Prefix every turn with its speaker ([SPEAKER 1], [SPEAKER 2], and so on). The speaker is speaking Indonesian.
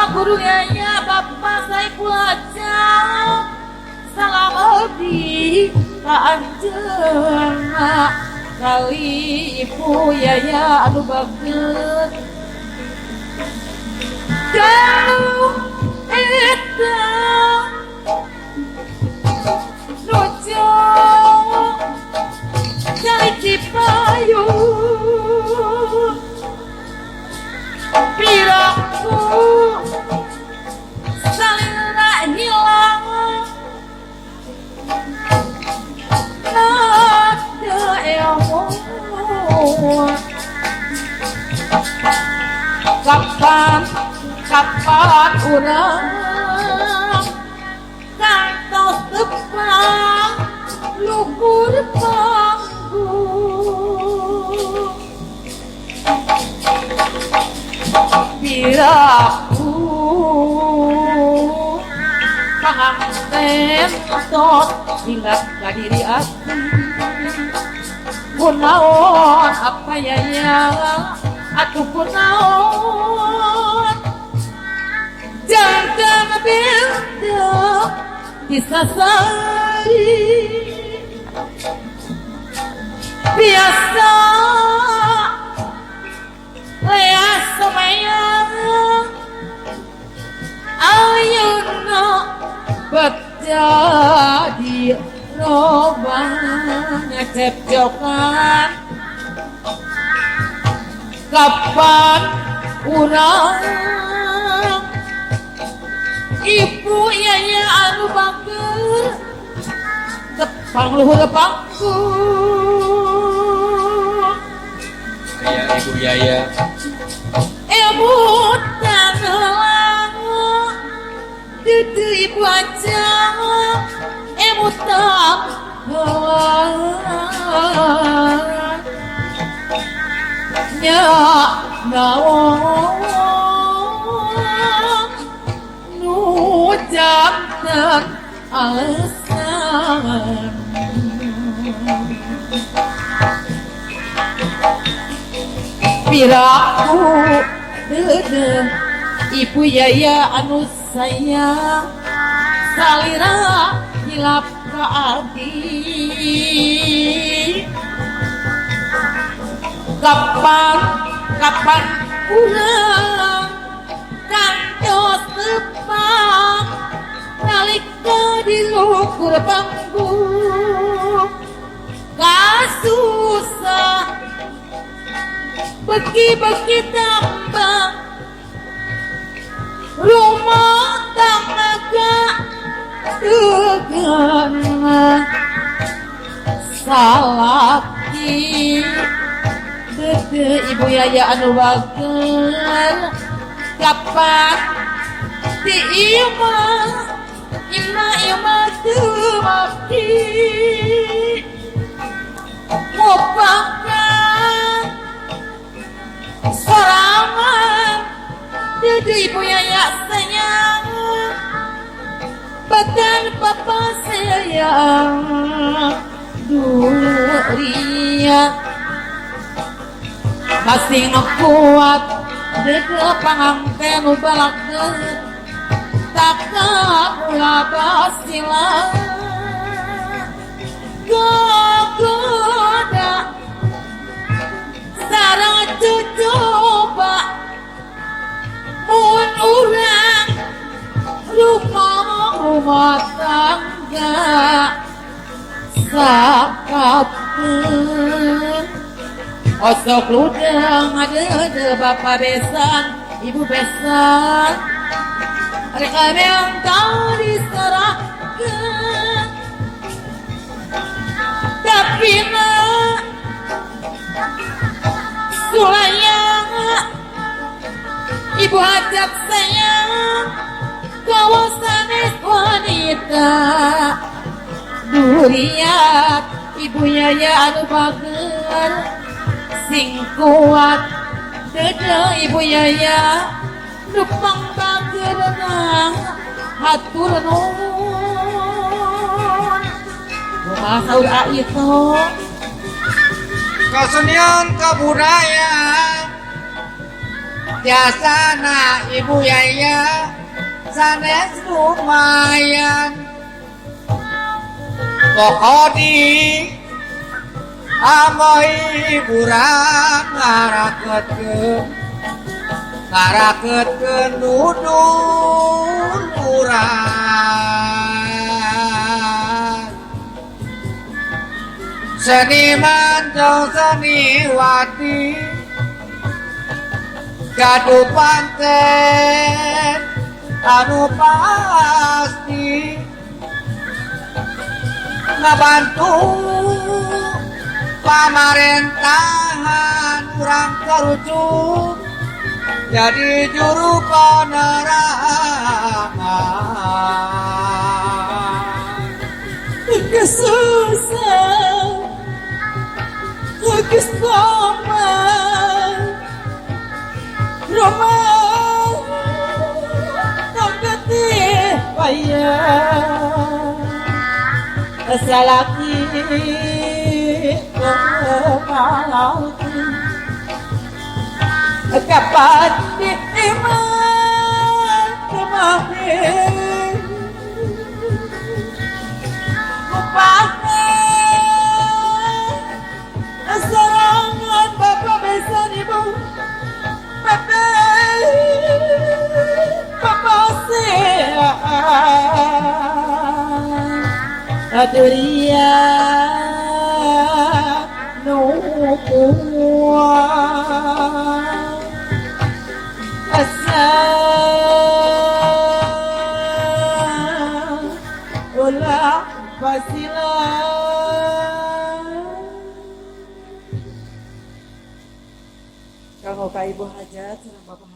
[SPEAKER 1] Bapak Guru Yaya, Bapak Saiful Hajat, salam abdi ka anjeunna kali Ibu Yaya anu bageut. Jauh eta nu jauh dari Cipayung piraku salira hilang nada ilmu kapan urang kantos tepang luhur panggung piraku panganten tot hingga ka diri aku kunaon apa yaya atuh kunaon jangan beda disasari biasa lea semayang ayeuna jadi robanya cepjokan kapan urang Ibu Yaya anu bager tepang luhur panggung
[SPEAKER 2] Ayah Ibu Yaya
[SPEAKER 1] Ibu tanelang dudu Ibu aja Ibu tak nya naon nu janten alasan piraku dedeh Ibu Yaya anu sayang salira hilap ka abdi kapan urang kantos tepang nalika di luhur panggung kasusah beki-beki tambang rumah tangga dengan salaki dede Ibu Yaya anu bager kapan di ima tumaki mupakan sorangan dede Ibu Yaya sayang bahkan papa sayang dulu ria masih ngekuat dede panganten balakeun takkan ulah basila gogoda sareng coba mun urang rumah tangga sakapeun osok ludeng adede Bapak besan Ibu besan mereka minta diserahkan tapi sulayang Ibu hajat sayang kawasan wanita duriat Ibu Yaya anu bager sing kuat dede Ibu Yaya nupang bageurna hatur nuhun rumah saur itu
[SPEAKER 2] kesenian kebudayaan
[SPEAKER 3] Biasana ibu yaya sanes lumayan pokodi amoi burang ngarakeun nudun urang seniman jeung seniwati gaduh panten anu pasti ngabantu pamarentahan urang kerucuk jadi juru penerangan
[SPEAKER 1] kesusah kesoman romang nanggetih payah salaki kemauti kapan iman kemahin upahnya serangan bapak besan ibu bapak sehat duria nukuan asal ulah pasilan kanggo ka ibu hajat sareng bapak